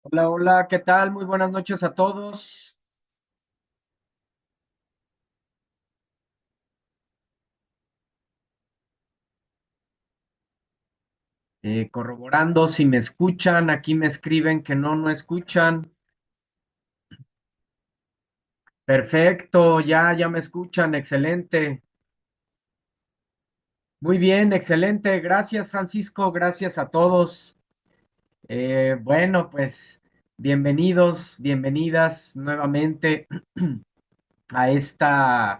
Hola, hola, ¿qué tal? Muy buenas noches a todos. Corroborando si me escuchan, aquí me escriben que no escuchan. Perfecto, ya me escuchan, excelente. Muy bien, excelente. Gracias, Francisco, gracias a todos. Bueno, pues bienvenidos, bienvenidas nuevamente a esta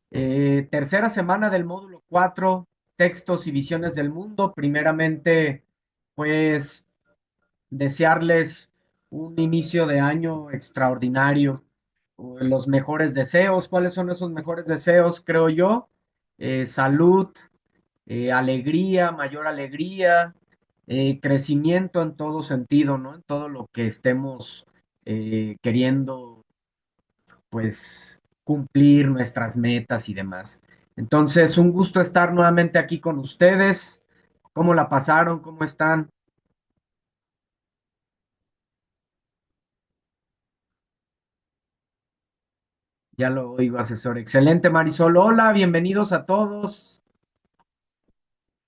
tercera semana del módulo 4, textos y visiones del mundo. Primeramente, pues desearles un inicio de año extraordinario. Los mejores deseos, ¿cuáles son esos mejores deseos? Creo yo, salud, alegría, mayor alegría, crecimiento en todo sentido, ¿no? En todo lo que estemos queriendo, pues, cumplir nuestras metas y demás. Entonces, un gusto estar nuevamente aquí con ustedes. ¿Cómo la pasaron? ¿Cómo están? Ya lo oigo, asesor. Excelente, Marisol. Hola, bienvenidos a todos.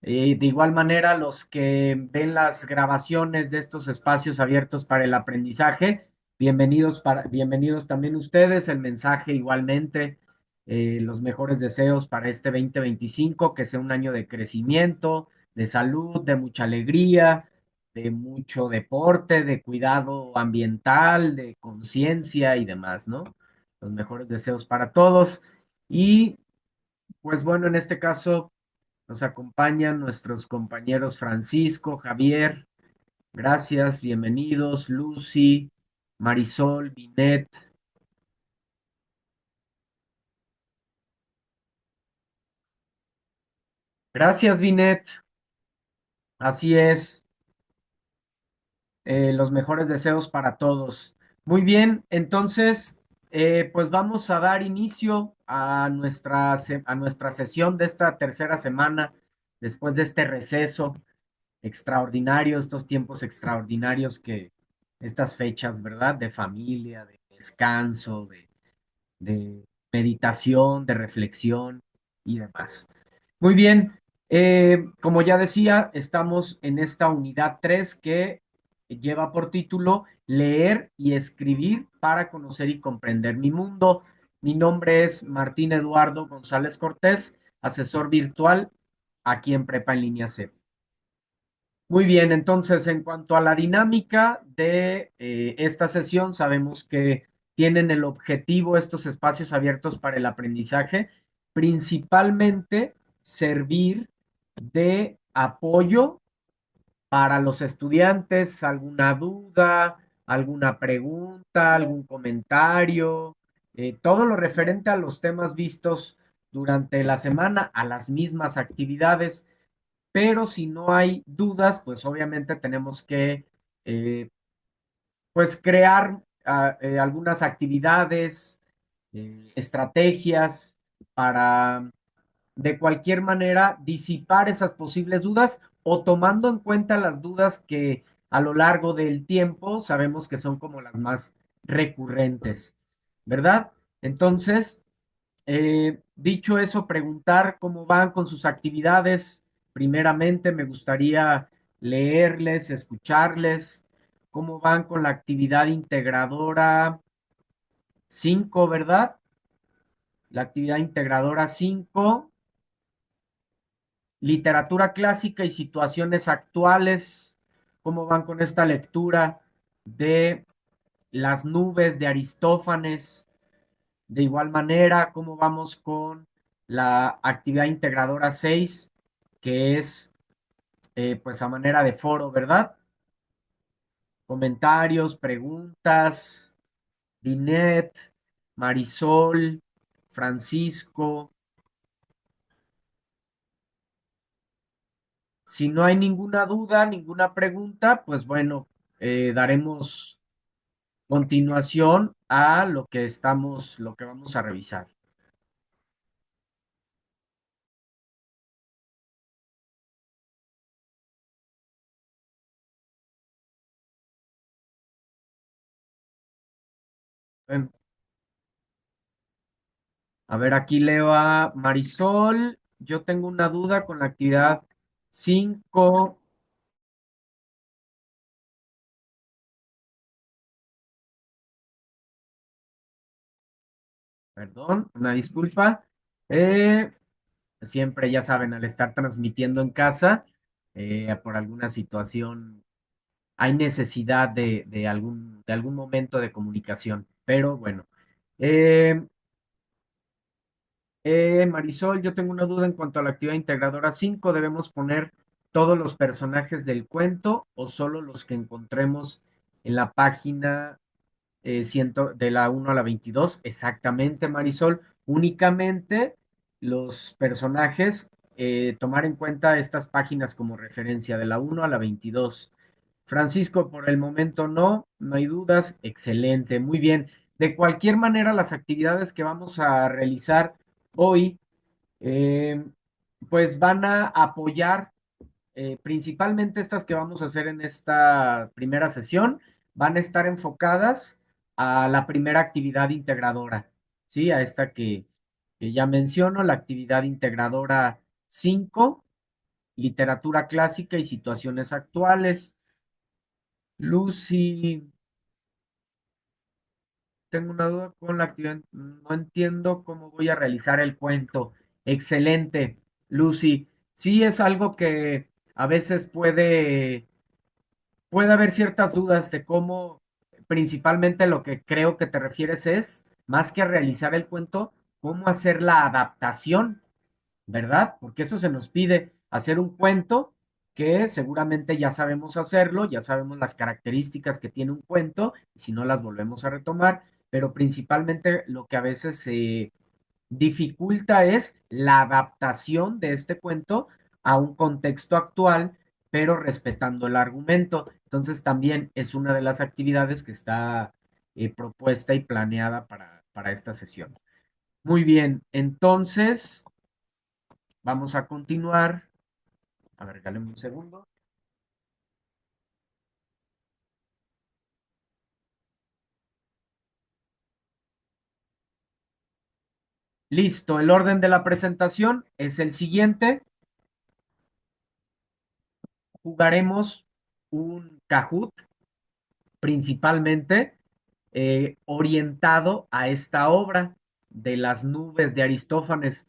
De igual manera, los que ven las grabaciones de estos espacios abiertos para el aprendizaje, bienvenidos también ustedes. El mensaje igualmente, los mejores deseos para este 2025, que sea un año de crecimiento, de salud, de mucha alegría, de mucho deporte, de cuidado ambiental, de conciencia y demás, ¿no? Los mejores deseos para todos. Y pues bueno, en este caso nos acompañan nuestros compañeros Francisco, Javier, gracias, bienvenidos, Lucy, Marisol, Binet. Gracias, Binet. Así es, los mejores deseos para todos. Muy bien, entonces, pues vamos a dar inicio a a nuestra sesión de esta tercera semana, después de este receso extraordinario, estos tiempos extraordinarios estas fechas, ¿verdad? De familia, de descanso, de meditación, de reflexión y demás. Muy bien, como ya decía, estamos en esta unidad 3 que lleva por título Leer y escribir para conocer y comprender mi mundo. Mi nombre es Martín Eduardo González Cortés, asesor virtual aquí en Prepa en Línea C. Muy bien, entonces en cuanto a la dinámica de esta sesión, sabemos que tienen el objetivo estos espacios abiertos para el aprendizaje, principalmente servir de apoyo para los estudiantes, alguna duda, alguna pregunta, algún comentario, todo lo referente a los temas vistos durante la semana, a las mismas actividades, pero si no hay dudas, pues obviamente tenemos que eh, pues crear algunas actividades, estrategias para de cualquier manera disipar esas posibles dudas o tomando en cuenta las dudas que a lo largo del tiempo sabemos que son como las más recurrentes, ¿verdad? Entonces, dicho eso, preguntar cómo van con sus actividades. Primeramente, me gustaría leerles, escucharles, cómo van con la actividad integradora 5, ¿verdad? La actividad integradora 5, literatura clásica y situaciones actuales. ¿Cómo van con esta lectura de las nubes de Aristófanes? De igual manera, ¿cómo vamos con la actividad integradora 6, que es pues a manera de foro, ¿verdad? Comentarios, preguntas, Linet, Marisol, Francisco. Si no hay ninguna duda, ninguna pregunta, pues bueno, daremos continuación a lo que vamos a revisar. Bueno, a ver, aquí leo a Marisol. Yo tengo una duda con la actividad 5. Perdón, una disculpa. Eh, Siempre, ya saben, al estar transmitiendo en casa, por alguna situación, hay necesidad de algún momento de comunicación. Pero bueno, Eh, Marisol, yo tengo una duda en cuanto a la actividad integradora 5. ¿Debemos poner todos los personajes del cuento o solo los que encontremos en la página de la 1 a la 22? Exactamente, Marisol. Únicamente los personajes, tomar en cuenta estas páginas como referencia de la 1 a la 22. Francisco, por el momento no hay dudas. Excelente, muy bien. De cualquier manera, las actividades que vamos a realizar hoy, eh, pues van a apoyar, principalmente estas que vamos a hacer en esta primera sesión, van a estar enfocadas a la primera actividad integradora, ¿sí? A esta que ya menciono, la actividad integradora 5, literatura clásica y situaciones actuales. Lucy, tengo una duda con la actividad, no entiendo cómo voy a realizar el cuento. Excelente, Lucy. Sí, es algo que a veces puede haber ciertas dudas de cómo, principalmente lo que creo que te refieres es, más que realizar el cuento, cómo hacer la adaptación, ¿verdad? Porque eso se nos pide, hacer un cuento que seguramente ya sabemos hacerlo, ya sabemos las características que tiene un cuento, y si no las volvemos a retomar, pero principalmente lo que a veces se dificulta es la adaptación de este cuento a un contexto actual, pero respetando el argumento. Entonces también es una de las actividades que está propuesta y planeada para esta sesión. Muy bien, entonces vamos a continuar. A ver, dale un segundo. Listo, el orden de la presentación es el siguiente. Jugaremos un Kahoot principalmente orientado a esta obra de las nubes de Aristófanes,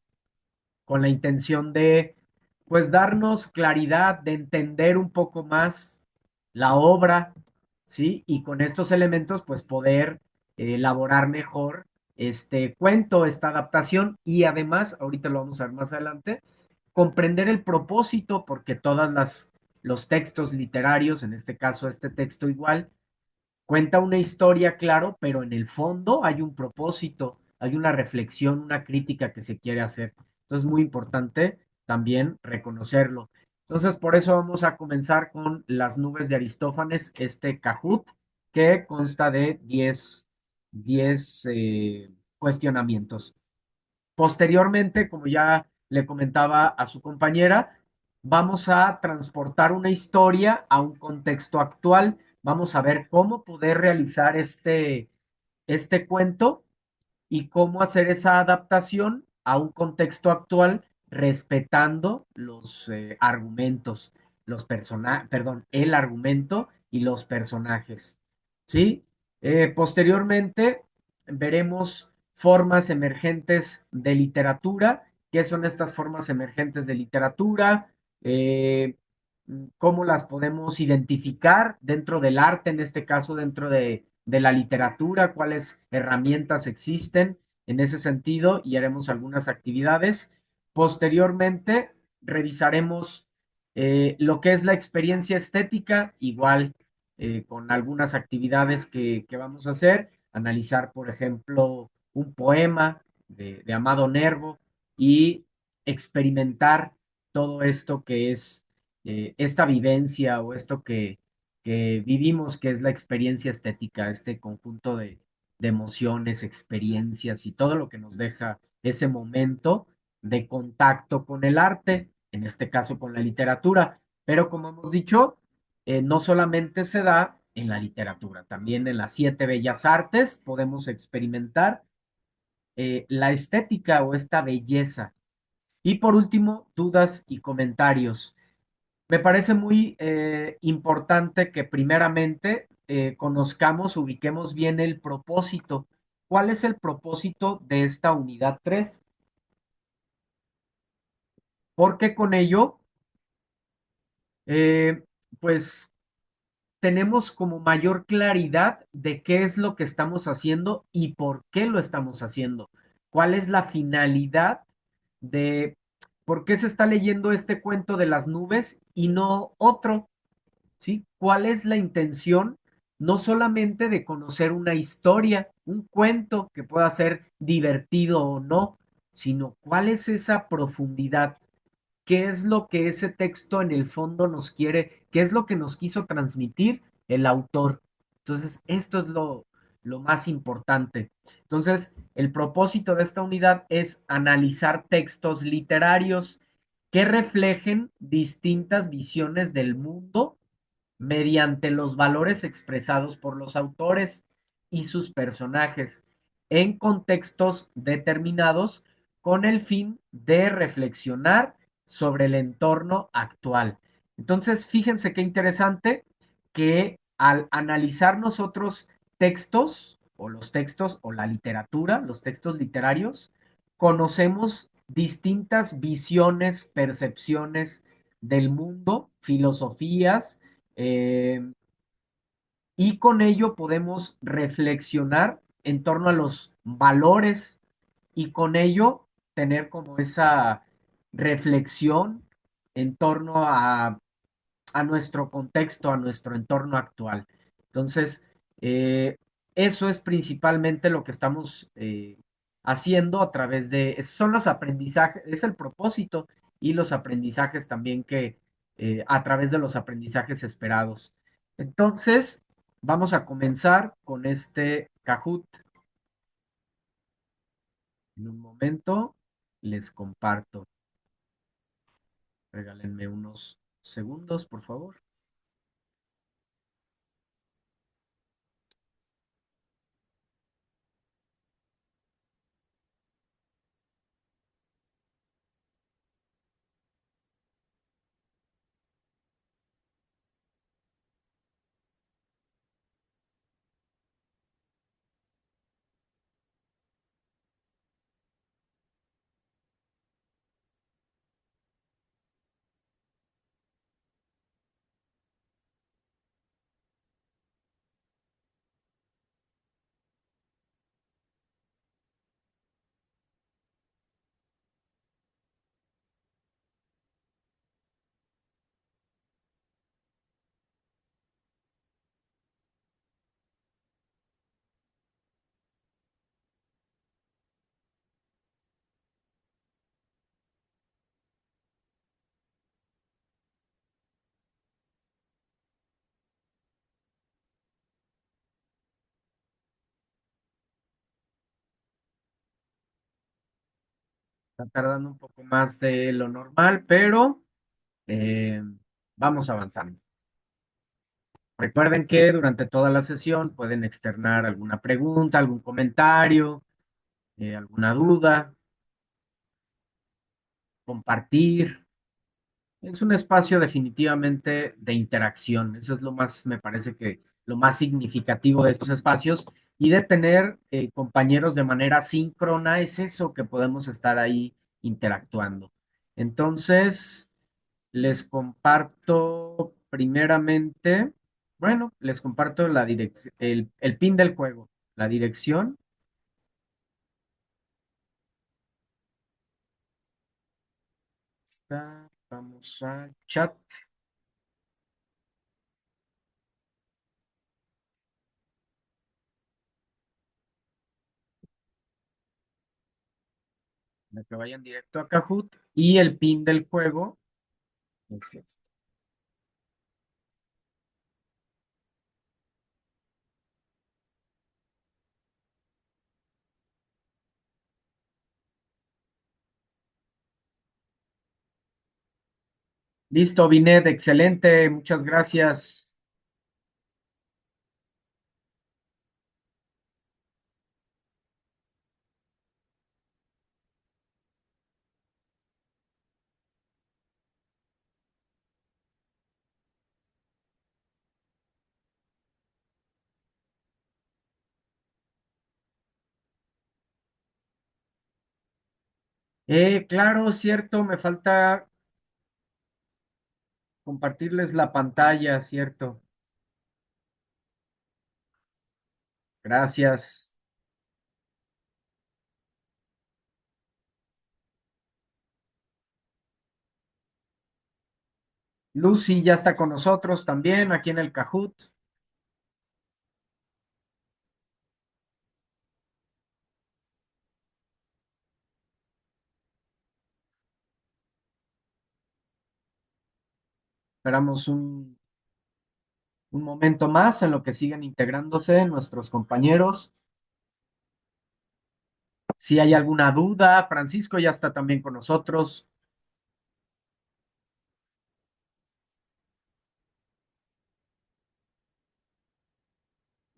con la intención de, pues, darnos claridad, de entender un poco más la obra, ¿sí? Y con estos elementos, pues, poder elaborar mejor este cuento, esta adaptación, y además, ahorita lo vamos a ver más adelante, comprender el propósito, porque los textos literarios, en este caso este texto igual, cuenta una historia, claro, pero en el fondo hay un propósito, hay una reflexión, una crítica que se quiere hacer. Entonces es muy importante también reconocerlo. Entonces, por eso vamos a comenzar con las nubes de Aristófanes, este Kahoot, que consta de 10 cuestionamientos. Posteriormente, como ya le comentaba a su compañera, vamos a transportar una historia a un contexto actual. Vamos a ver cómo poder realizar este cuento y cómo hacer esa adaptación a un contexto actual respetando los argumentos, perdón, el argumento y los personajes. ¿Sí? Posteriormente veremos formas emergentes de literatura. ¿Qué son estas formas emergentes de literatura? Eh, ¿Cómo las podemos identificar dentro del arte, en este caso dentro de la literatura? ¿Cuáles herramientas existen en ese sentido? Y haremos algunas actividades. Posteriormente, revisaremos lo que es la experiencia estética, igual con algunas actividades que vamos a hacer, analizar, por ejemplo, un poema de Amado Nervo y experimentar todo esto que es esta vivencia o esto que vivimos, que es la experiencia estética, este conjunto de emociones, experiencias y todo lo que nos deja ese momento de contacto con el arte, en este caso con la literatura. Pero como hemos dicho, no solamente se da en la literatura. También en las siete bellas artes podemos experimentar la estética o esta belleza. Y por último, dudas y comentarios. Me parece muy importante que primeramente conozcamos, ubiquemos bien el propósito. ¿Cuál es el propósito de esta unidad 3? Porque con ello, eh, pues tenemos como mayor claridad de qué es lo que estamos haciendo y por qué lo estamos haciendo. ¿Cuál es la finalidad de por qué se está leyendo este cuento de las nubes y no otro? ¿Sí? ¿Cuál es la intención? No solamente de conocer una historia, un cuento que pueda ser divertido o no, sino cuál es esa profundidad, qué es lo que ese texto en el fondo nos quiere, qué es lo que nos quiso transmitir el autor. Entonces, esto es lo más importante. Entonces, el propósito de esta unidad es analizar textos literarios que reflejen distintas visiones del mundo mediante los valores expresados por los autores y sus personajes en contextos determinados con el fin de reflexionar sobre el entorno actual. Entonces, fíjense qué interesante que al analizar nosotros textos o los textos o la literatura, los textos literarios, conocemos distintas visiones, percepciones del mundo, filosofías, eh, y con ello podemos reflexionar en torno a los valores y con ello tener como esa reflexión en torno a nuestro contexto, a nuestro entorno actual. Entonces, eh, eso es principalmente lo que estamos haciendo a través de, esos son los aprendizajes, es el propósito y los aprendizajes también que a través de los aprendizajes esperados. Entonces, vamos a comenzar con este Kahoot. En un momento les comparto. Regálenme unos segundos, por favor. Está tardando un poco más de lo normal, pero eh, vamos avanzando. Recuerden que durante toda la sesión pueden externar alguna pregunta, algún comentario, alguna duda, compartir. Es un espacio definitivamente de interacción. Eso es lo más, me parece que lo más significativo de estos espacios y de tener compañeros de manera síncrona es eso que podemos estar ahí interactuando. Entonces, les comparto primeramente, bueno, les comparto la el pin del juego, la dirección. Está, vamos a chat, para que vayan directo a Kahoot y el pin del juego es este. Listo, Binet, excelente, muchas gracias. Claro, cierto, me falta compartirles la pantalla, cierto. Gracias. Lucy ya está con nosotros también aquí en el Kahoot. Esperamos un momento más en lo que siguen integrándose nuestros compañeros. Si hay alguna duda, Francisco ya está también con nosotros.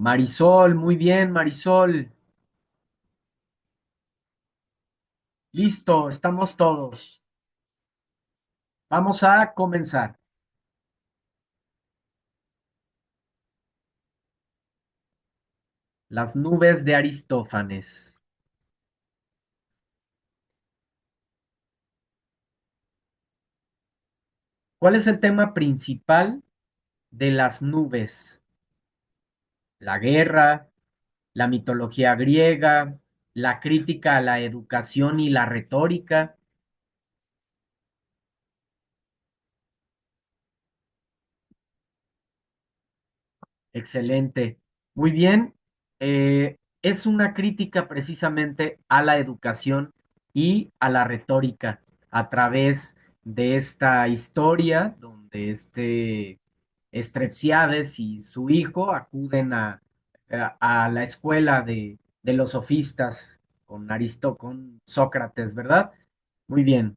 Marisol, muy bien, Marisol. Listo, estamos todos. Vamos a comenzar. Las nubes de Aristófanes. ¿Cuál es el tema principal de las nubes? La guerra, la mitología griega, la crítica a la educación y la retórica. Excelente. Muy bien. Es una crítica precisamente a la educación y a la retórica a través de esta historia donde Strepsiades y su hijo acuden a la escuela de los sofistas con Sócrates, ¿verdad? Muy bien,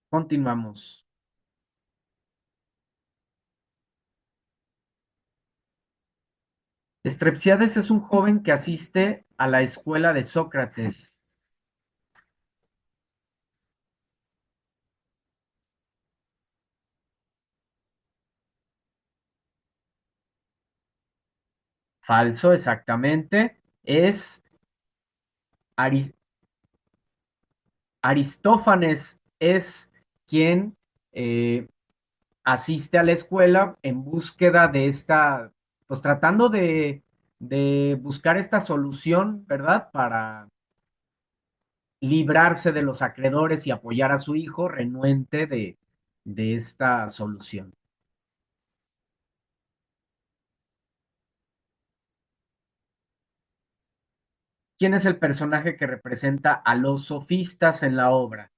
continuamos. Strepsiades es un joven que asiste a la escuela de Sócrates. Falso, exactamente. Es Aris- Aristófanes, es quien eh, asiste a la escuela en búsqueda de pues tratando de buscar esta solución, ¿verdad? Para librarse de los acreedores y apoyar a su hijo renuente de esta solución. ¿Quién es el personaje que representa a los sofistas en la obra?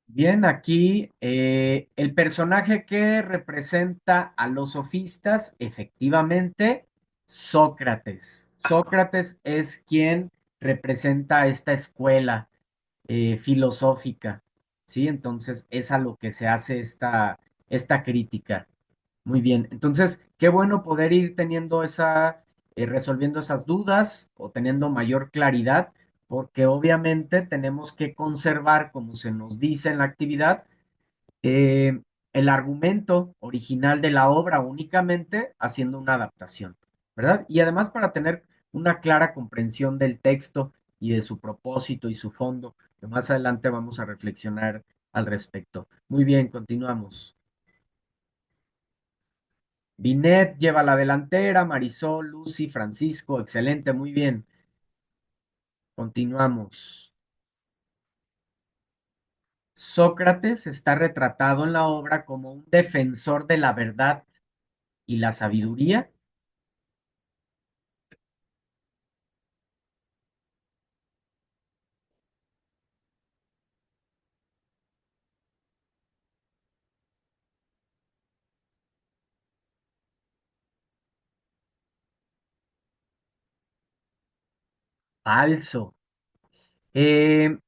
Bien, aquí el personaje que representa a los sofistas, efectivamente, Sócrates. Sócrates es quien representa esta escuela filosófica, ¿sí? Entonces es a lo que se hace esta crítica. Muy bien, entonces qué bueno poder ir teniendo resolviendo esas dudas o teniendo mayor claridad, porque obviamente tenemos que conservar, como se nos dice en la actividad, eh, el argumento original de la obra únicamente haciendo una adaptación, ¿verdad? Y además para tener una clara comprensión del texto y de su propósito y su fondo, que más adelante vamos a reflexionar al respecto. Muy bien, continuamos. Binet lleva la delantera, Marisol, Lucy, Francisco, excelente, muy bien. Continuamos. Sócrates está retratado en la obra como un defensor de la verdad y la sabiduría. Falso. Eh,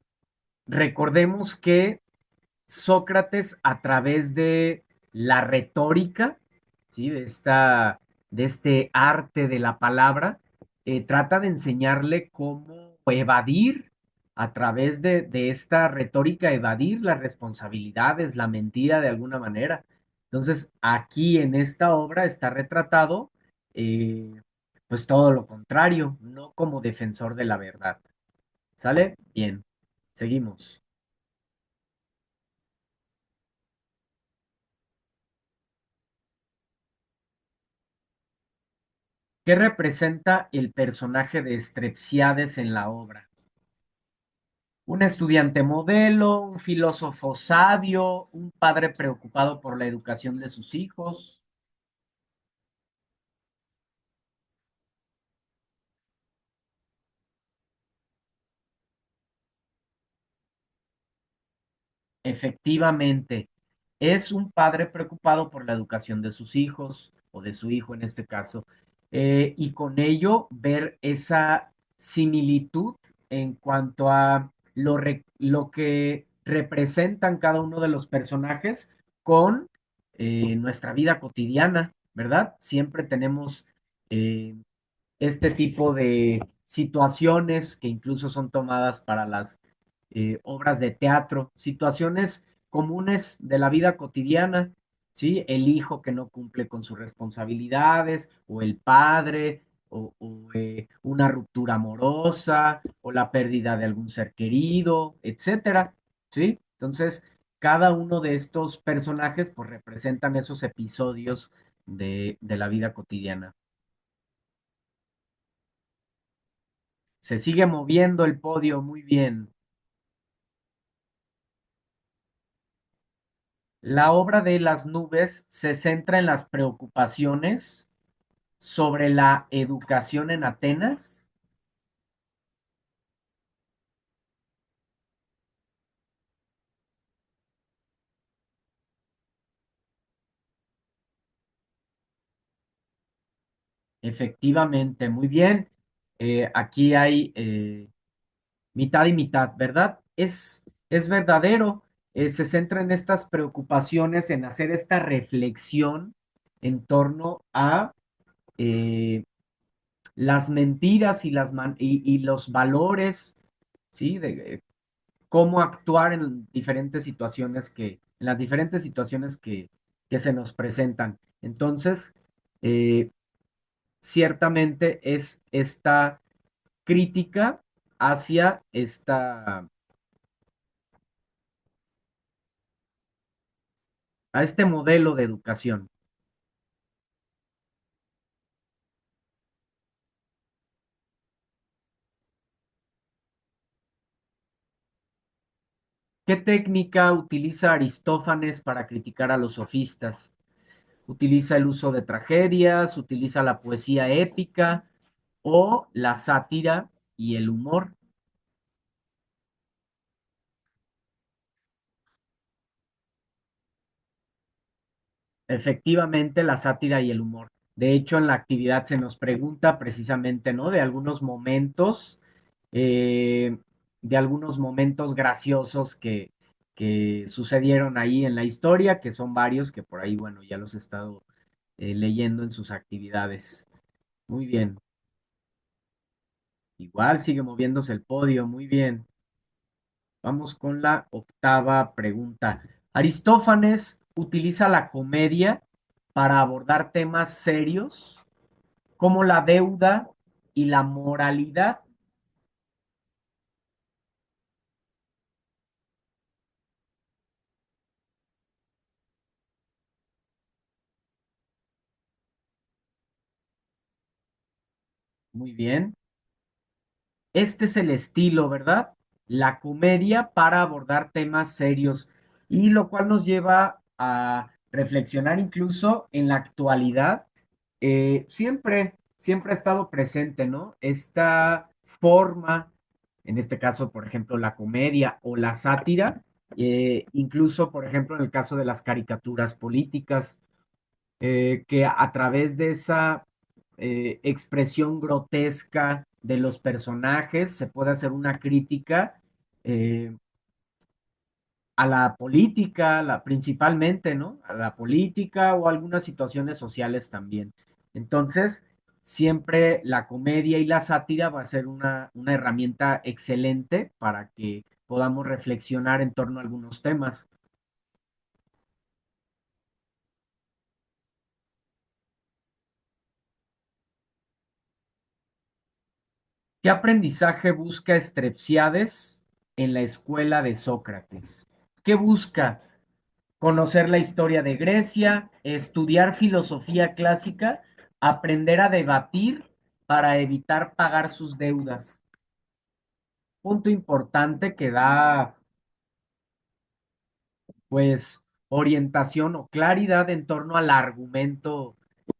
recordemos que Sócrates a través de la retórica, ¿sí? De este arte de la palabra, trata de enseñarle cómo evadir a través de esta retórica, evadir las responsabilidades, la mentira de alguna manera. Entonces, aquí en esta obra está retratado, eh, pues todo lo contrario, no como defensor de la verdad. ¿Sale? Bien, seguimos. ¿Qué representa el personaje de Strepsiades en la obra? Un estudiante modelo, un filósofo sabio, un padre preocupado por la educación de sus hijos. Efectivamente, es un padre preocupado por la educación de sus hijos, o de su hijo en este caso, y con ello ver esa similitud en cuanto a lo que representan cada uno de los personajes con nuestra vida cotidiana, ¿verdad? Siempre tenemos eh, este tipo de situaciones que incluso son tomadas para las obras de teatro, situaciones comunes de la vida cotidiana, ¿sí? El hijo que no cumple con sus responsabilidades, o el padre, una ruptura amorosa, o la pérdida de algún ser querido, etcétera, ¿sí? Entonces, cada uno de estos personajes, pues, representan esos episodios de la vida cotidiana. Se sigue moviendo el podio muy bien. La obra de Las nubes se centra en las preocupaciones sobre la educación en Atenas. Efectivamente, muy bien. Aquí hay mitad y mitad, ¿verdad? Es verdadero. Se centra en estas preocupaciones, en hacer esta reflexión en torno a eh, las mentiras y los valores, ¿sí? Cómo actuar en diferentes situaciones en las diferentes situaciones que se nos presentan. Entonces, eh, ciertamente es esta crítica hacia a este modelo de educación. ¿Qué técnica utiliza Aristófanes para criticar a los sofistas? Utiliza el uso de tragedias, utiliza la poesía épica o la sátira y el humor. Efectivamente, la sátira y el humor. De hecho, en la actividad se nos pregunta precisamente, ¿no? Eh, de algunos momentos graciosos que sucedieron ahí en la historia, que son varios, que por ahí, bueno, ya los he estado leyendo en sus actividades. Muy bien. Igual sigue moviéndose el podio, muy bien. Vamos con la octava pregunta. Aristófanes utiliza la comedia para abordar temas serios como la deuda y la moralidad. Muy bien. Este es el estilo, ¿verdad? La comedia para abordar temas serios, y lo cual nos lleva a reflexionar incluso en la actualidad. Siempre ha estado presente, ¿no? Esta forma, en este caso, por ejemplo, la comedia o la sátira, incluso, por ejemplo, en el caso de las caricaturas políticas, que a través de esa expresión grotesca de los personajes se puede hacer una crítica, eh, a la política, principalmente, ¿no? A la política o algunas situaciones sociales también. Entonces, siempre la comedia y la sátira va a ser una herramienta excelente para que podamos reflexionar en torno a algunos temas. ¿Qué aprendizaje busca Strepsiades en la escuela de Sócrates? ¿Qué busca? Conocer la historia de Grecia, estudiar filosofía clásica, aprender a debatir para evitar pagar sus deudas. Punto importante que da pues orientación o claridad en torno al argumento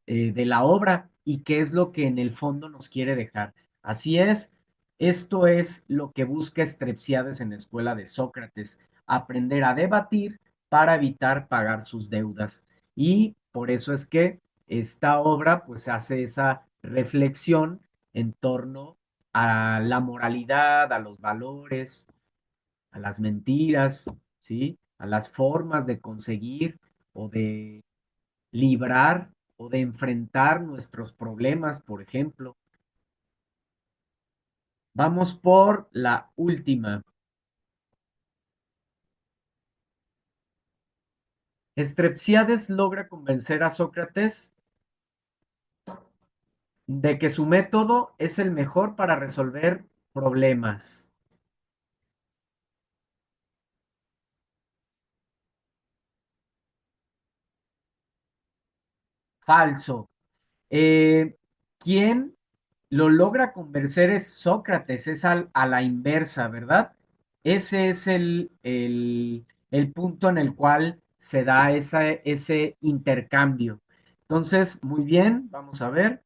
de la obra y qué es lo que en el fondo nos quiere dejar. Así es, esto es lo que busca Strepsiades en la escuela de Sócrates, aprender a debatir para evitar pagar sus deudas. Y por eso es que esta obra pues hace esa reflexión en torno a la moralidad, a los valores, a las mentiras, ¿sí? A las formas de conseguir o de librar o de enfrentar nuestros problemas, por ejemplo. Vamos por la última. Strepsiades logra convencer a Sócrates de que su método es el mejor para resolver problemas. Falso. Eh, ¿Quién lo logra convencer es Sócrates? Es a la inversa, ¿verdad? Ese es el punto en el cual se da ese intercambio. Entonces, muy bien, vamos a ver.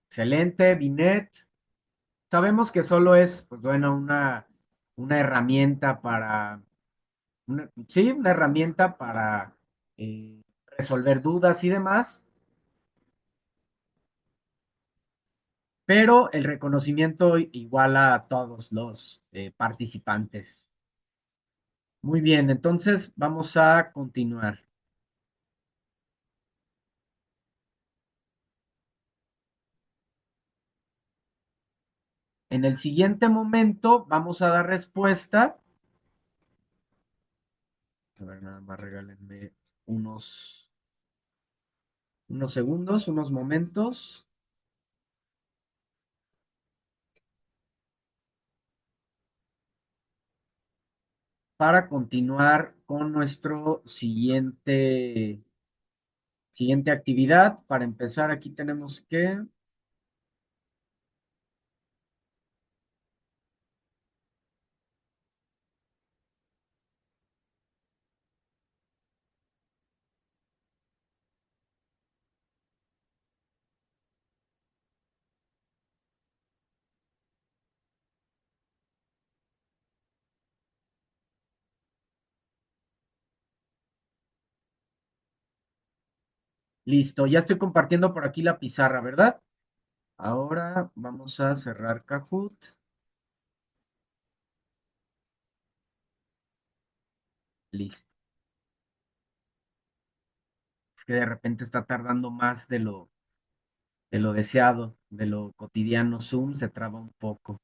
Excelente, Binet. Sabemos que solo es, pues bueno, una herramienta para, sí, una herramienta para resolver dudas y demás, pero el reconocimiento iguala a todos los participantes. Muy bien, entonces vamos a continuar. En el siguiente momento vamos a dar respuesta. A ver, nada más regálenme unos, unos segundos, unos momentos para continuar con nuestro siguiente actividad. Para empezar, aquí tenemos que, listo, ya estoy compartiendo por aquí la pizarra, ¿verdad? Ahora vamos a cerrar Kahoot. Listo. Es que de repente está tardando más de lo deseado, de lo cotidiano. Zoom se traba un poco.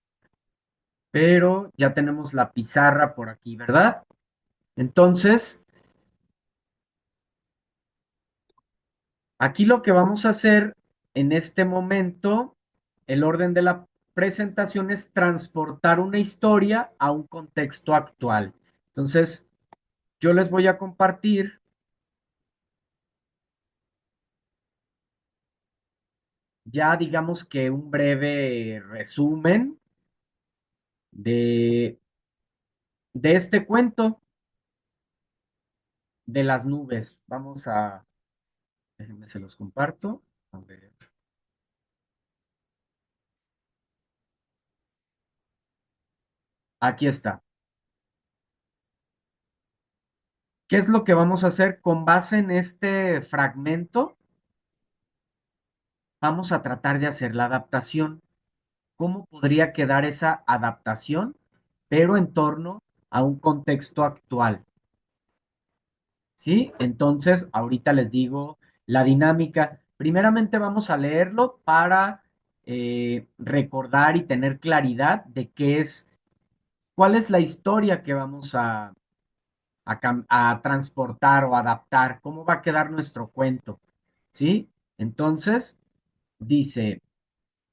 Pero ya tenemos la pizarra por aquí, ¿verdad? Entonces, aquí lo que vamos a hacer en este momento, el orden de la presentación es transportar una historia a un contexto actual. Entonces, yo les voy a compartir ya digamos que un breve resumen de, de este cuento de las nubes. Déjenme se los comparto. A ver, aquí está. ¿Qué es lo que vamos a hacer con base en este fragmento? Vamos a tratar de hacer la adaptación. cómo podría quedar esa adaptación, pero en torno a un contexto actual. ¿Sí? Entonces, ahorita les digo la dinámica. Primeramente vamos a leerlo para recordar y tener claridad de qué es, cuál es la historia que vamos a transportar o adaptar, cómo va a quedar nuestro cuento. ¿Sí? Entonces, dice,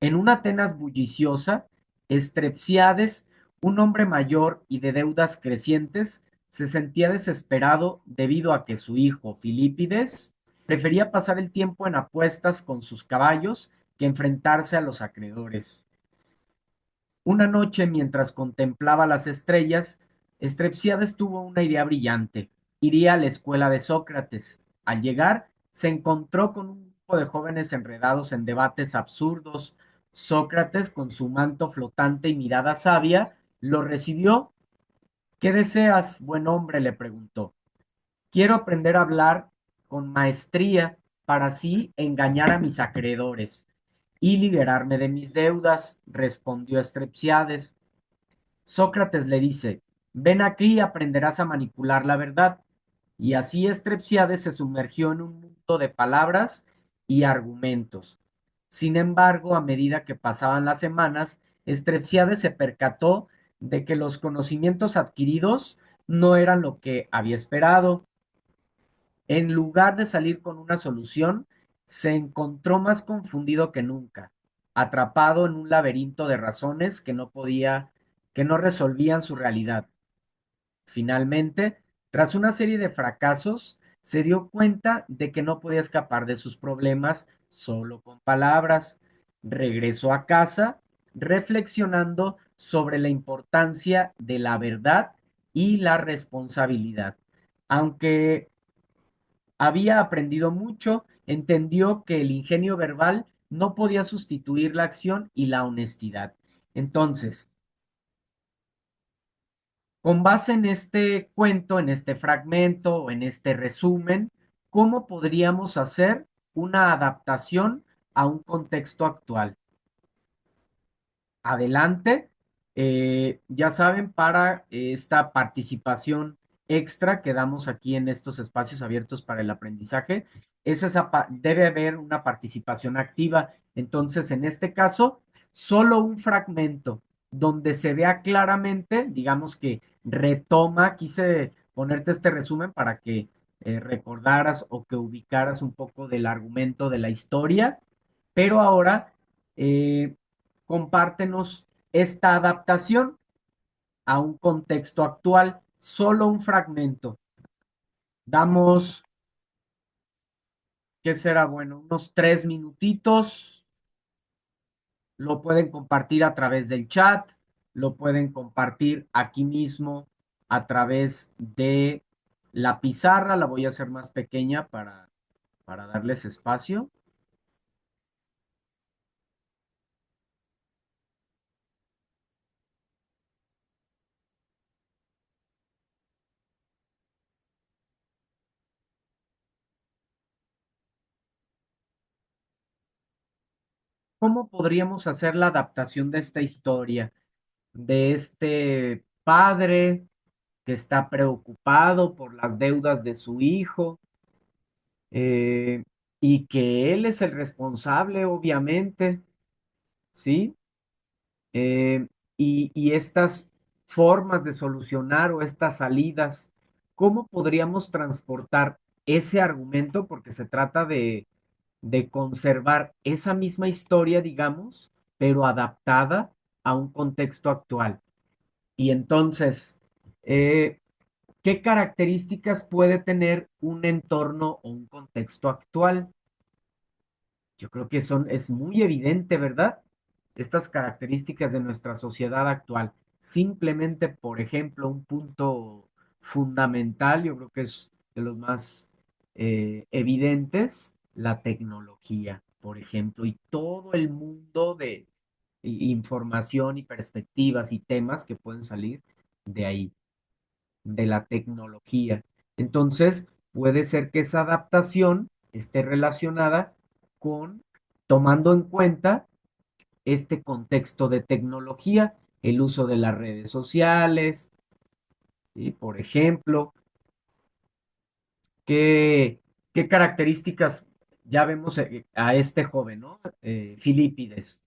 en una Atenas bulliciosa, Estrepsiades, un hombre mayor y de deudas crecientes, se sentía desesperado debido a que su hijo Filipides prefería pasar el tiempo en apuestas con sus caballos que enfrentarse a los acreedores. Una noche, mientras contemplaba las estrellas, Estrepsiades tuvo una idea brillante. Iría a la escuela de Sócrates. Al llegar, se encontró con un grupo de jóvenes enredados en debates absurdos. Sócrates, con su manto flotante y mirada sabia, lo recibió. ¿Qué deseas, buen hombre? Le preguntó. Quiero aprender a hablar con maestría para así engañar a mis acreedores y liberarme de mis deudas, respondió Estrepsiades. Sócrates le dice, ven aquí y aprenderás a manipular la verdad. Y así Estrepsiades se sumergió en un mundo de palabras y argumentos. Sin embargo, a medida que pasaban las semanas, Estrepsiades se percató de que los conocimientos adquiridos no eran lo que había esperado. En lugar de salir con una solución, se encontró más confundido que nunca, atrapado en un laberinto de razones que no resolvían su realidad. Finalmente, tras una serie de fracasos, se dio cuenta de que no podía escapar de sus problemas solo con palabras. Regresó a casa reflexionando sobre la importancia de la verdad y la responsabilidad. Aunque había aprendido mucho, entendió que el ingenio verbal no podía sustituir la acción y la honestidad. Entonces, con base en este cuento, en este fragmento o en este resumen, ¿cómo podríamos hacer una adaptación a un contexto actual? Adelante. Ya saben, para esta participación extra que damos aquí en estos espacios abiertos para el aprendizaje, debe haber una participación activa. Entonces, en este caso, solo un fragmento donde se vea claramente, digamos que retoma, quise ponerte este resumen para que recordaras o que ubicaras un poco del argumento de la historia, pero ahora compártenos esta adaptación a un contexto actual, solo un fragmento. Damos, ¿qué será bueno? Unos 3 minutitos. Lo pueden compartir a través del chat, lo pueden compartir aquí mismo a través de la pizarra. La voy a hacer más pequeña para darles espacio. ¿Cómo podríamos hacer la adaptación de esta historia? De este padre que está preocupado por las deudas de su hijo, eh, y que él es el responsable, obviamente, ¿sí? Eh, y estas formas de solucionar o estas salidas, ¿cómo podríamos transportar ese argumento? Porque se trata de conservar esa misma historia, digamos, pero adaptada a un contexto actual. Y entonces, eh, ¿qué características puede tener un entorno o un contexto actual? Yo creo que es muy evidente, ¿verdad? Estas características de nuestra sociedad actual. Simplemente, por ejemplo, un punto fundamental, yo creo que es de los más evidentes, la tecnología, por ejemplo, y todo el mundo de información y perspectivas y temas que pueden salir de ahí, de la tecnología. Entonces, puede ser que esa adaptación esté relacionada con tomando en cuenta este contexto de tecnología, el uso de las redes sociales, ¿sí? Por ejemplo, ¿qué, qué características ya vemos a este joven, ¿no? Filipides.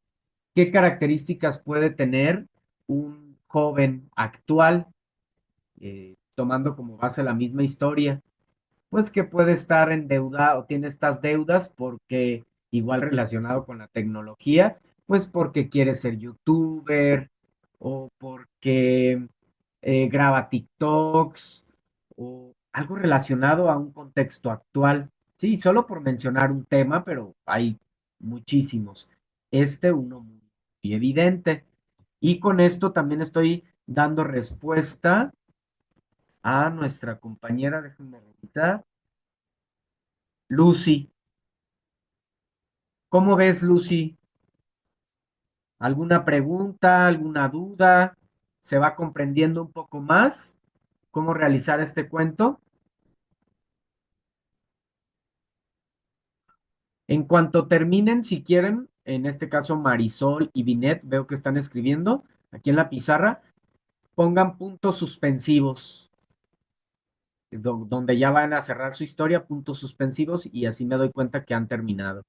¿Qué características puede tener un joven actual, tomando como base la misma historia? Pues que puede estar endeudado o tiene estas deudas porque igual relacionado con la tecnología, pues porque quiere ser youtuber o porque graba TikToks o algo relacionado a un contexto actual. Sí, solo por mencionar un tema, pero hay muchísimos. Este uno muy evidente. Y con esto también estoy dando respuesta a nuestra compañera, déjenme revisar, Lucy. ¿Cómo ves, Lucy? ¿Alguna pregunta, alguna duda? ¿Se va comprendiendo un poco más cómo realizar este cuento? En cuanto terminen, si quieren, en este caso Marisol y Binet, veo que están escribiendo aquí en la pizarra, pongan puntos suspensivos, donde ya van a cerrar su historia, puntos suspensivos, y así me doy cuenta que han terminado.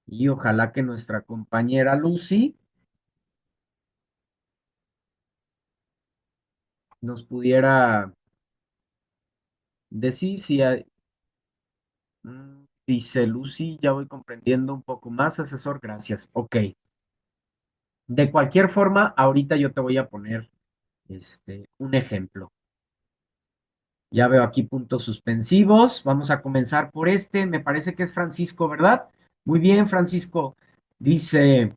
Y ojalá que nuestra compañera Lucy nos pudiera decir si hay, dice Lucy, ya voy comprendiendo un poco más, asesor, gracias. Ok. De cualquier forma, ahorita yo te voy a poner un ejemplo. Ya veo aquí puntos suspensivos. Vamos a comenzar por este. Me parece que es Francisco, ¿verdad? Muy bien, Francisco. Dice,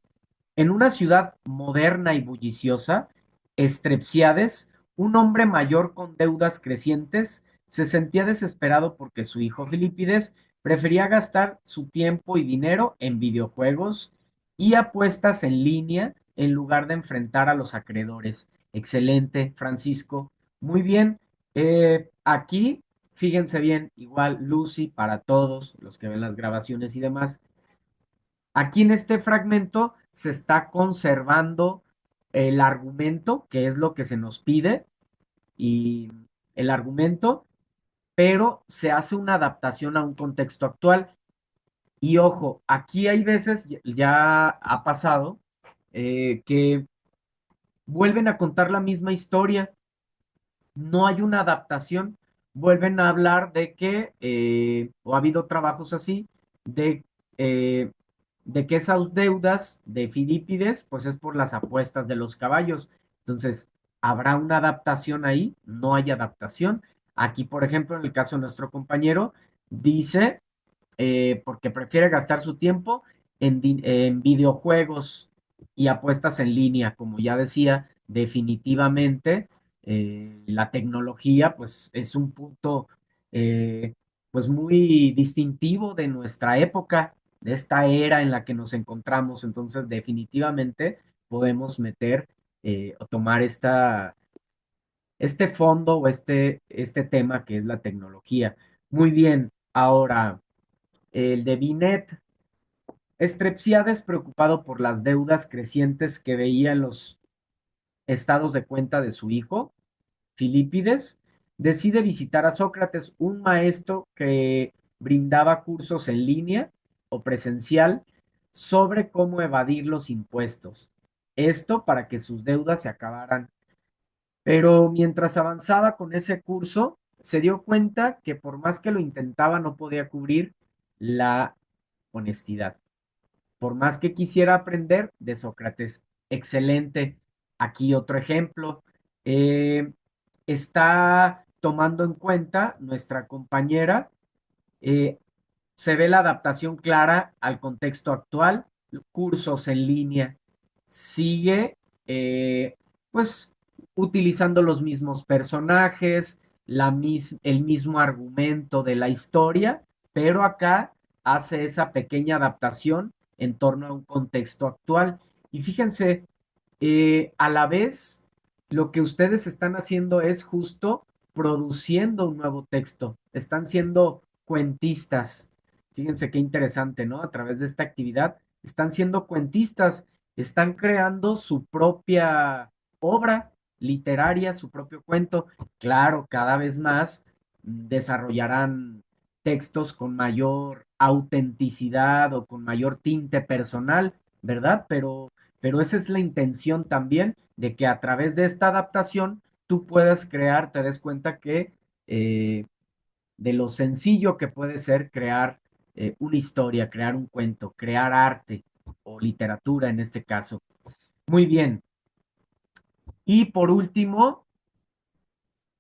en una ciudad moderna y bulliciosa, Strepsiades, un hombre mayor con deudas crecientes, se sentía desesperado porque su hijo Filipides prefería gastar su tiempo y dinero en videojuegos y apuestas en línea en lugar de enfrentar a los acreedores. Excelente, Francisco. Muy bien. Aquí, fíjense bien, igual Lucy para todos los que ven las grabaciones y demás. Aquí en este fragmento se está conservando el argumento, que es lo que se nos pide, y el argumento, pero se hace una adaptación a un contexto actual. Y ojo, aquí hay veces, ya ha pasado, que vuelven a contar la misma historia, no hay una adaptación. Vuelven a hablar de que, o ha habido trabajos así, de, eh, de que esas deudas de Filipides, pues es por las apuestas de los caballos. Entonces, ¿habrá una adaptación ahí? No hay adaptación. Aquí, por ejemplo, en el caso de nuestro compañero, dice porque prefiere gastar su tiempo en videojuegos y apuestas en línea. Como ya decía, definitivamente la tecnología pues es un punto pues muy distintivo de nuestra época, de esta era en la que nos encontramos. Entonces, definitivamente podemos meter o tomar este fondo o este tema que es la tecnología. Muy bien, ahora el de Binet. Strepsiades, preocupado por las deudas crecientes que veía en los estados de cuenta de su hijo, Filipides, decide visitar a Sócrates, un maestro que brindaba cursos en línea o presencial sobre cómo evadir los impuestos. Esto para que sus deudas se acabaran. Pero mientras avanzaba con ese curso, se dio cuenta que por más que lo intentaba, no podía cubrir la honestidad. Por más que quisiera aprender de Sócrates. Excelente. Aquí otro ejemplo. Eh, Está tomando en cuenta nuestra compañera eh, se ve la adaptación clara al contexto actual, cursos en línea, sigue pues utilizando los mismos personajes, el mismo argumento de la historia, pero acá hace esa pequeña adaptación en torno a un contexto actual. Y fíjense, a la vez, lo que ustedes están haciendo es justo produciendo un nuevo texto, están siendo cuentistas. Fíjense qué interesante, ¿no? A través de esta actividad están siendo cuentistas, están creando su propia obra literaria, su propio cuento. Claro, cada vez más desarrollarán textos con mayor autenticidad o con mayor tinte personal, ¿verdad? Pero esa es la intención también de que a través de esta adaptación tú puedas crear, te des cuenta que de lo sencillo que puede ser crear una historia, crear un cuento, crear arte o literatura en este caso. Muy bien. Y por último,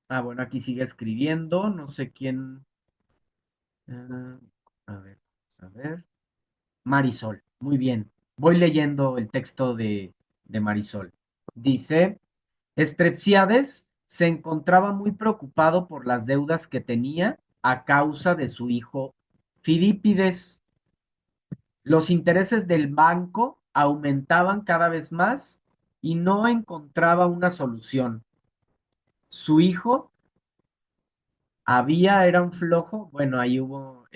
bueno, aquí sigue escribiendo, no sé quién. Uh, a ver, a ver. Marisol, muy bien. Voy leyendo el texto de Marisol. Dice, Strepsiades se encontraba muy preocupado por las deudas que tenía a causa de su hijo Filipides. Los intereses del banco aumentaban cada vez más y no encontraba una solución. Su hijo era un flojo, bueno, ahí hubo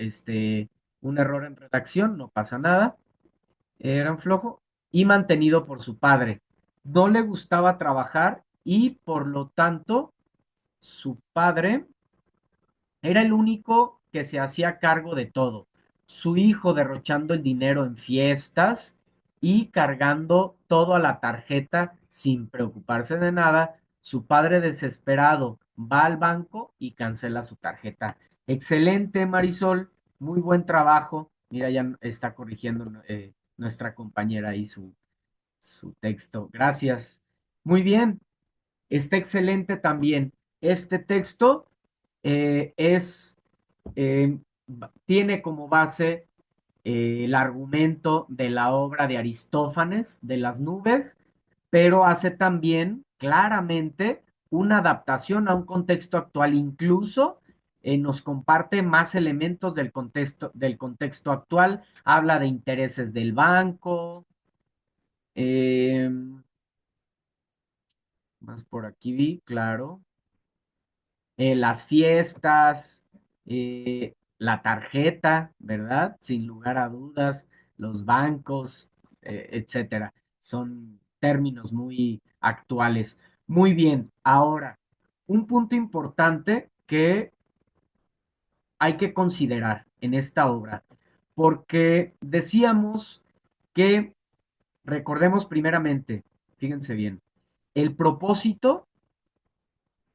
un error en redacción, no pasa nada, era un flojo y mantenido por su padre. No le gustaba trabajar y por lo tanto su padre era el único que se hacía cargo de todo. Su hijo derrochando el dinero en fiestas y cargando todo a la tarjeta sin preocuparse de nada. Su padre desesperado va al banco y cancela su tarjeta. Excelente, Marisol. Muy buen trabajo. Mira, ya está corrigiendo nuestra compañera ahí su texto. Gracias. Muy bien. Está excelente también. Este texto es tiene como base el argumento de la obra de Aristófanes, de las nubes, pero hace también claramente una adaptación a un contexto actual, incluso nos comparte más elementos del contexto actual, habla de intereses del banco, eh, más por aquí vi, claro, las fiestas, la tarjeta, ¿verdad? Sin lugar a dudas, los bancos, etcétera. Son términos muy actuales. Muy bien, ahora, un punto importante que hay que considerar en esta obra, porque decíamos que, recordemos primeramente, fíjense bien, el propósito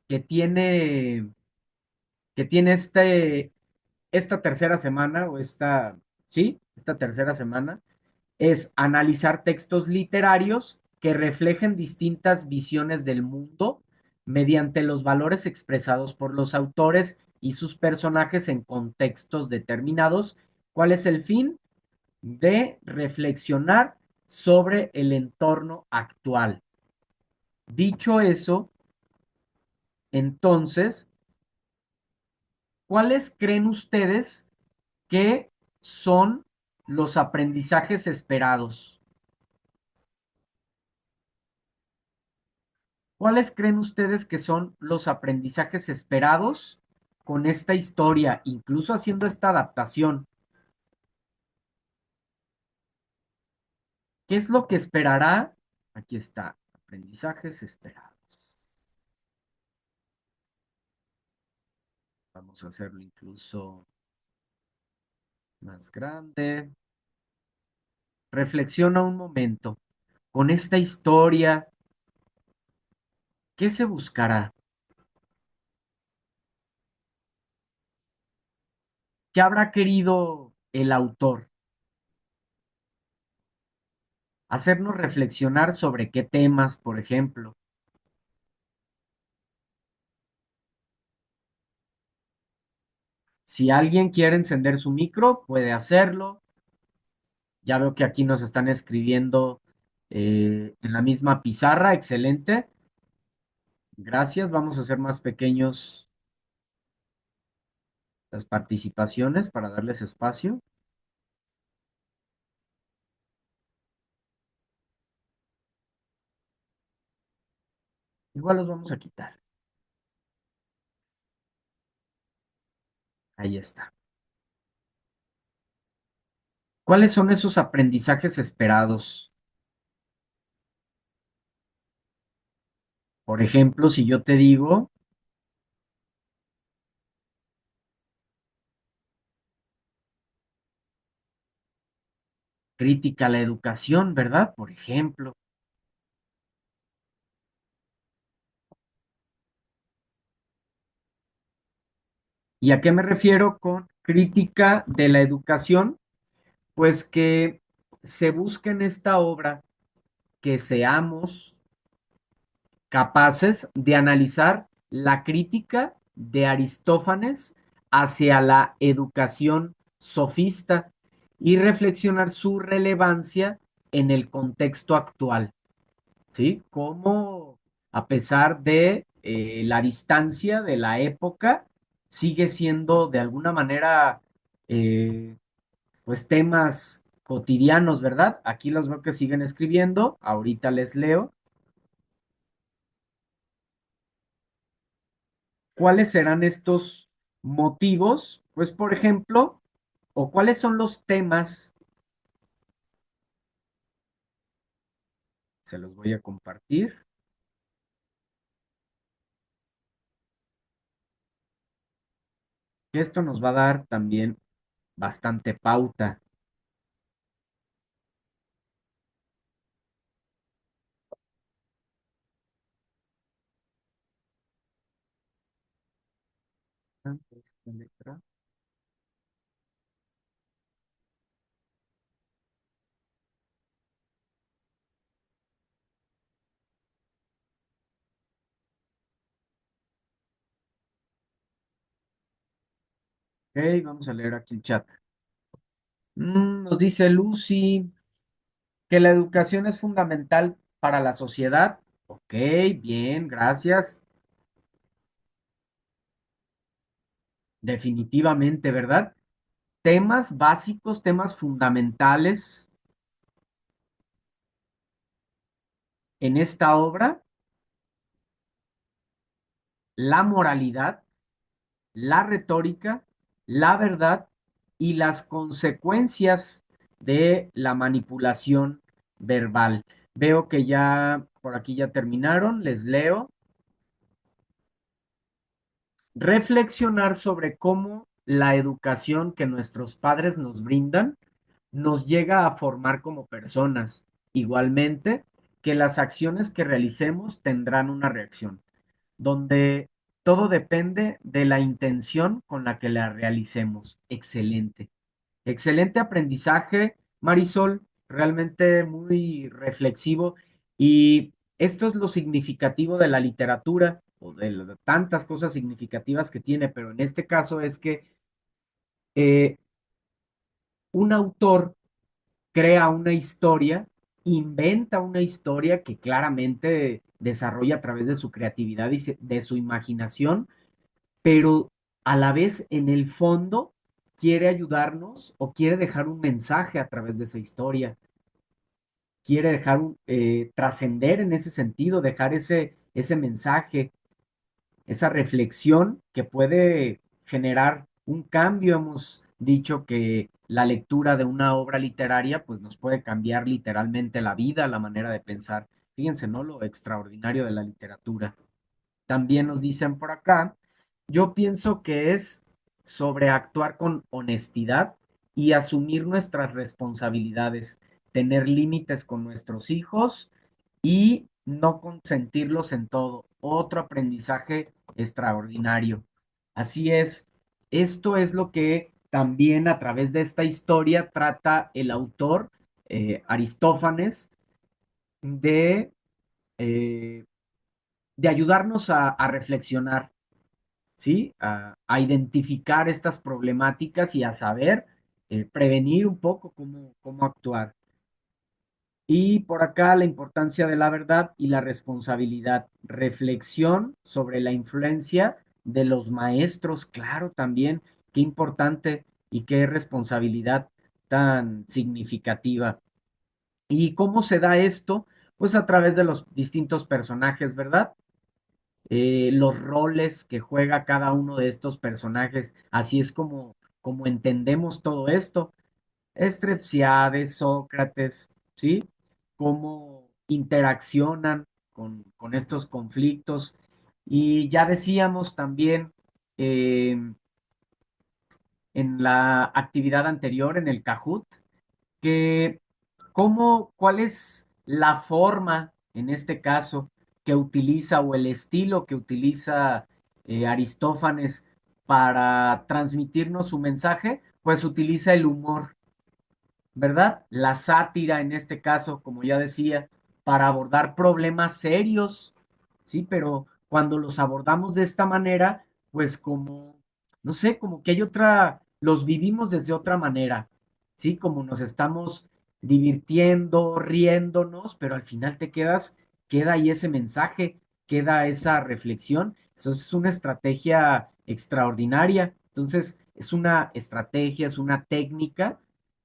que tiene esta tercera semana, sí, esta tercera semana, es analizar textos literarios que reflejen distintas visiones del mundo mediante los valores expresados por los autores y sus personajes en contextos determinados. ¿Cuál es el fin? De reflexionar sobre el entorno actual. Dicho eso, entonces, ¿cuáles creen ustedes que son los aprendizajes esperados? ¿Cuáles creen ustedes que son los aprendizajes esperados con esta historia, incluso haciendo esta adaptación? ¿Qué es lo que esperará? Aquí está, aprendizajes esperados. Vamos a hacerlo incluso más grande. Reflexiona un momento. Con esta historia, ¿qué se buscará? ¿Qué habrá querido el autor? Hacernos reflexionar sobre qué temas, por ejemplo. Si alguien quiere encender su micro, puede hacerlo. Ya veo que aquí nos están escribiendo en la misma pizarra. Excelente. Gracias. Vamos a hacer más pequeños las participaciones para darles espacio. Igual los vamos a quitar. Ahí está. ¿Cuáles son esos aprendizajes esperados? Por ejemplo, si yo te digo crítica a la educación, ¿verdad? Por ejemplo. ¿Y a qué me refiero con crítica de la educación? Pues que se busca en esta obra que seamos capaces de analizar la crítica de Aristófanes hacia la educación sofista y reflexionar su relevancia en el contexto actual, ¿sí? Cómo a pesar de la distancia de la época, sigue siendo de alguna manera, pues temas cotidianos, ¿verdad? Aquí los veo que siguen escribiendo, ahorita les leo. ¿Cuáles serán estos motivos? Pues, por ejemplo, o cuáles son los temas, se los voy a compartir, que esto nos va a dar también bastante pauta. Ok, vamos a leer aquí el chat. Nos dice Lucy que la educación es fundamental para la sociedad. Ok, bien, gracias. Definitivamente, ¿verdad? Temas básicos, temas fundamentales en esta obra, la moralidad, la retórica, la verdad y las consecuencias de la manipulación verbal. Veo que ya por aquí ya terminaron, les leo. Reflexionar sobre cómo la educación que nuestros padres nos brindan nos llega a formar como personas. Igualmente, que las acciones que realicemos tendrán una reacción, donde todo depende de la intención con la que la realicemos. Excelente. Excelente aprendizaje, Marisol, realmente muy reflexivo. Y esto es lo significativo de la literatura o de tantas cosas significativas que tiene, pero en este caso es que eh, un autor crea una historia, inventa una historia que claramente desarrolla a través de su creatividad y de su imaginación, pero a la vez en el fondo quiere ayudarnos o quiere dejar un mensaje a través de esa historia, quiere dejar trascender en ese sentido, dejar ese mensaje, esa reflexión que puede generar un cambio. Hemos dicho que la lectura de una obra literaria pues nos puede cambiar literalmente la vida, la manera de pensar. Fíjense, ¿no? Lo extraordinario de la literatura. También nos dicen por acá, yo pienso que es sobre actuar con honestidad y asumir nuestras responsabilidades, tener límites con nuestros hijos y no consentirlos en todo. Otro aprendizaje extraordinario. Así es, esto es lo que también a través de esta historia trata el autor Aristófanes de, eh, de ayudarnos a reflexionar, ¿sí? A identificar estas problemáticas y a saber prevenir un poco cómo actuar. Y por acá la importancia de la verdad y la responsabilidad. Reflexión sobre la influencia de los maestros, claro, también, qué importante y qué responsabilidad tan significativa. ¿Y cómo se da esto? Pues a través de los distintos personajes, ¿verdad? Los roles que juega cada uno de estos personajes. Así es como entendemos todo esto. Strepsiades, Sócrates, ¿sí? Cómo interaccionan con estos conflictos. Y ya decíamos también eh, en la actividad anterior, en el Kahoot, que cuál es la forma, en este caso, que utiliza o el estilo que utiliza Aristófanes para transmitirnos su mensaje, pues utiliza el humor. ¿Verdad? La sátira en este caso, como ya decía, para abordar problemas serios, ¿sí? Pero cuando los abordamos de esta manera, pues como, no sé, como que hay otra, los vivimos desde otra manera, ¿sí? Como nos estamos divirtiendo, riéndonos, pero al final queda ahí ese mensaje, queda esa reflexión. Eso es una estrategia extraordinaria. Entonces, es una estrategia, es una técnica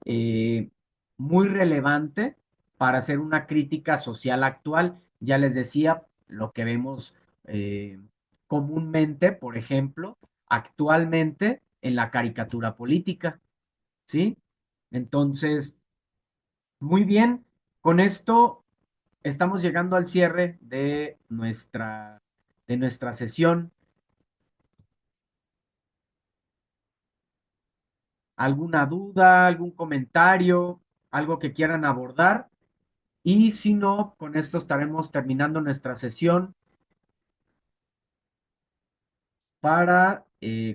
eh, muy relevante para hacer una crítica social actual. Ya les decía, lo que vemos eh, comúnmente, por ejemplo, actualmente en la caricatura política, ¿sí? Entonces, muy bien, con esto estamos llegando al cierre de nuestra sesión. ¿Alguna duda, algún comentario, algo que quieran abordar? Y si no, con esto estaremos terminando nuestra sesión para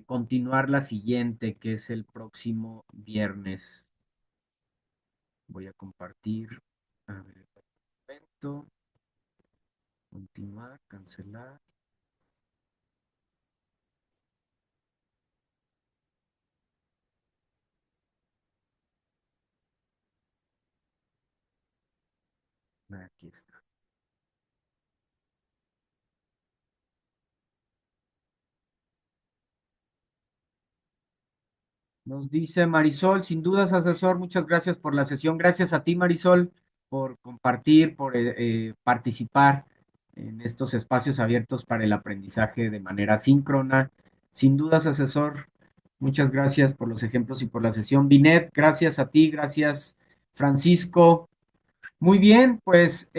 continuar la siguiente, que es el próximo viernes. Voy a compartir. A ver, un momento. Continuar, cancelar. Aquí está. Nos dice Marisol, sin dudas, asesor, muchas gracias por la sesión. Gracias a ti, Marisol, por compartir, por participar en estos espacios abiertos para el aprendizaje de manera síncrona. Sin dudas, asesor, muchas gracias por los ejemplos y por la sesión. Binet, gracias a ti, gracias, Francisco. Muy bien, pues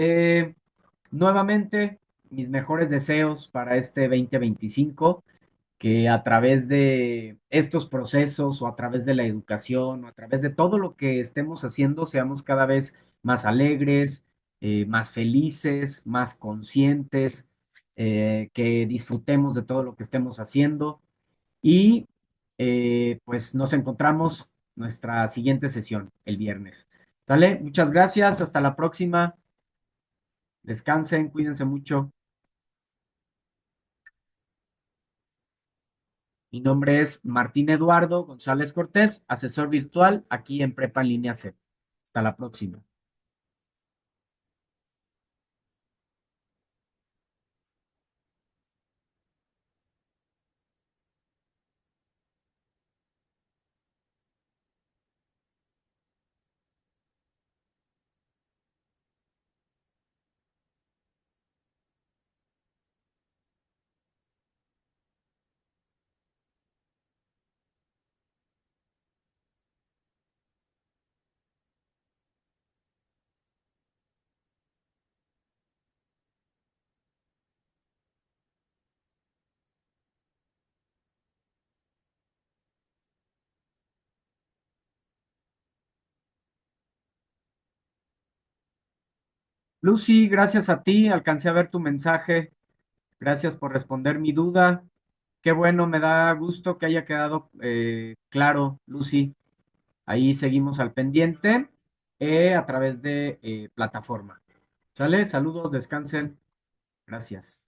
nuevamente mis mejores deseos para este 2025 que a través de estos procesos o a través de la educación o a través de todo lo que estemos haciendo seamos cada vez más alegres, más felices, más conscientes, que disfrutemos de todo lo que estemos haciendo y pues nos encontramos nuestra siguiente sesión el viernes. ¿Sale? Muchas gracias, hasta la próxima, descansen, cuídense mucho. Mi nombre es Martín Eduardo González Cortés, asesor virtual aquí en Prepa en Línea C. Hasta la próxima. Lucy, gracias a ti, alcancé a ver tu mensaje. Gracias por responder mi duda. Qué bueno, me da gusto que haya quedado claro, Lucy. Ahí seguimos al pendiente a través de plataforma. ¿Sale? Saludos, descansen. Gracias.